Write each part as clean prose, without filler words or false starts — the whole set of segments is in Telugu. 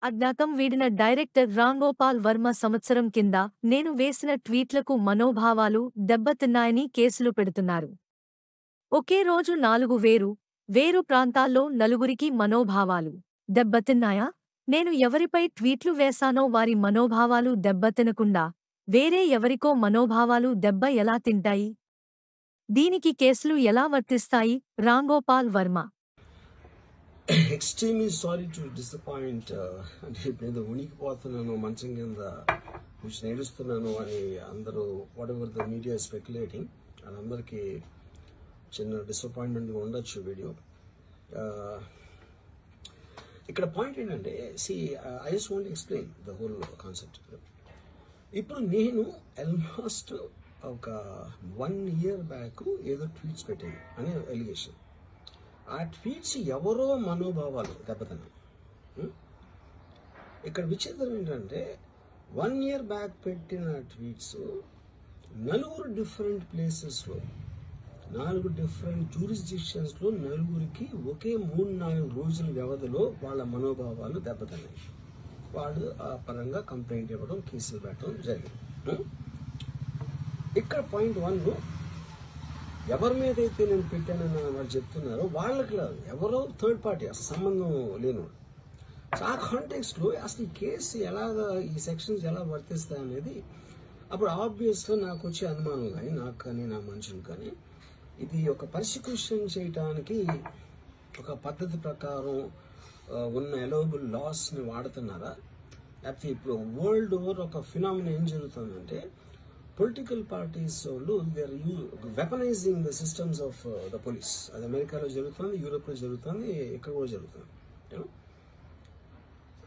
అజ్ఞాతం వీడిన డైరెక్టర్ రాంగోపాల్ వర్మ సంవత్సరం కింద నేను వేసిన ట్వీట్లకు మనోభావాలు దెబ్బతిన్నాయని కేసులు పెడుతున్నారు. ఒకే రోజు 4 వేరు ప్రాంతాల్లో నలుగురికి మనోభావాలు దెబ్బతిన్నాయా? నేను ఎవరిపై ట్వీట్లు వేశానో వారి మనోభావాలు దెబ్బతినకుండా వేరే ఎవరికో మనోభావాలు దెబ్బ ఎలా తింటాయి? దీనికి కేసులు ఎలా వర్తిస్తాయి? Ramgopal Varma extremely sorry to disappoint నేను ఉనికిపోతున్నాను మంచం కింద కూర్చొని ఏడుస్తున్నాను అని అందరూ whatever the media is speculating అందరికీ చిన్న డిసప్పాయింట్మెంట్గా ఉండొచ్చు వీడియో. ఇక్కడ పాయింట్ ఏంటంటే I just want to explain the whole concept. ఇప్పుడు నేను ఆల్మోస్ట్ ఒక 1 year బ్యాక్ ఏదో ట్వీట్స్ పెట్టాను అనే ఎలిగేషన్. ఆ ట్వీట్స్ ఎవరో మనోభావాలు దెబ్బతిన్నాయి. ఇక్కడ విచిత్రం ఏంటంటే 1 year బ్యాక్ పెట్టిన ట్వీట్స్ 4 డిఫరెంట్ ప్లేసెస్లో 4 డిఫరెంట్ జ్యూరిస్డిక్షన్స్లో నలుగురికి ఒకే 3-4 రోజుల వ్యవధిలో వాళ్ళ మనోభావాలు దెబ్బతిన్నాయి. వాళ్ళు ఆ పరంగా కంప్లైంట్ ఇవ్వడం, కేసులు పెట్టడం జరిగింది. ఇక్కడ పాయింట్ 1 ఎవరి మీద అయితే నేను పెట్టానని వాళ్ళు చెప్తున్నారో వాళ్ళకి లేదు, ఎవరో థర్డ్ పార్టీ, అసలు సంబంధం లేనివాడు. ఆ కాంటెక్స్ట్లో అసలు ఈ కేసు ఎలాగా, ఈ సెక్షన్స్ ఎలా వర్తిస్తాయి అనేది అప్పుడు ఆబ్వియస్గా నాకు వచ్చే అనుమానం కానీ, నాకు కానీ నా మనుషులు కానీ, ఇది ఒక పర్సిక్యూషన్ చేయటానికి ఒక పద్ధతి ప్రకారం ఉన్న అలౌబుల్ లాస్ని వాడుతున్నారా, లేకపోతే ఇప్పుడు వరల్డ్ ఓవర్ ఒక ఫినామినా ఏం జరుగుతుందంటే పొలిటికల్ పార్టీస్ వాళ్ళు they are weaponizing the systems of the police. అది అమెరికాలో జరుగుతుంది, యూరోప్లో జరుగుతుంది, ఇక్కడ కూడా జరుగుతుంది.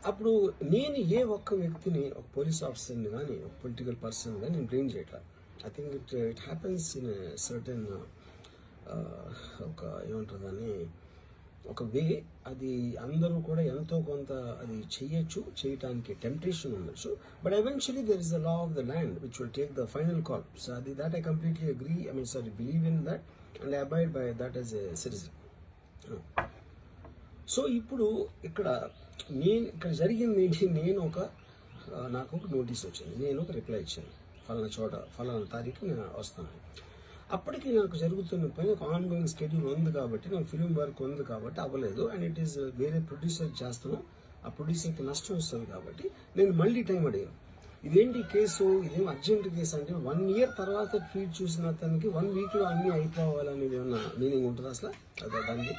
అప్పుడు నేను ఏ ఒక్క వ్యక్తిని, ఒక పోలీస్ ఆఫీసర్ని కానీ, ఒక పొలిటికల్ పర్సన్ కానీ నేను బ్లేమ్ చేయట్లేదు. I think it happens in certain ఒక ఏమంటారు దాన్ని, ఒక వే. అది అందరూ కూడా ఎంతో కొంత అది చేయటానికి టెంప్టేషన్ ఉండొచ్చు. But eventually there is the law of the land which will take the final call. So అది that I completely agree, believe in that and I abide by that as a citizen. So ఇప్పుడు ఇక్కడ జరిగింది ఏంటి, నాకు ఒక నోటీస్ వచ్చింది, నేను ఒక రిప్లై ఇచ్చాను, ఫలానా చోట ఫలానా తారీఖు నేను వస్తాను. అప్పటికి నాకు జరుగుతున్న పని ఒక ఆన్గోయింగ్ స్కెడ్యూల్ ఉంది కాబట్టి, నాకు ఫిల్మ్ వర్క్ ఉంది కాబట్టి అవ్వలేదు. అండ్ ఇట్ ఈస్ వేరే ప్రొడ్యూసర్ చేస్తున్నాం, ఆ ప్రొడ్యూసర్కి నష్టం వస్తుంది కాబట్టి నేను మళ్ళీ టైం అడిగాను. ఇదేంటి కేసు, ఇదేం అర్జెంట్ కేసు అంటే 1 year తర్వాత ట్వీట్ చూసిన అతనికి 1 weekలో అన్నీ అయిపోవాలనేది ఏమన్నా మీనింగ్ ఉంటుంది అసలు దాన్ని?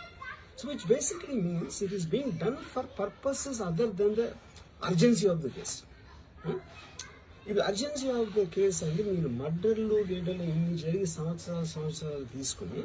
So which basically means it is being done for purposes other than the urgency of the case. ఇప్పుడు అర్జెన్సీ ఆఫ్ ద కేసు అంటే మీరు మర్డర్లు గేడర్లు ఇన్ని జరిగి సంవత్సరాలు తీసుకుని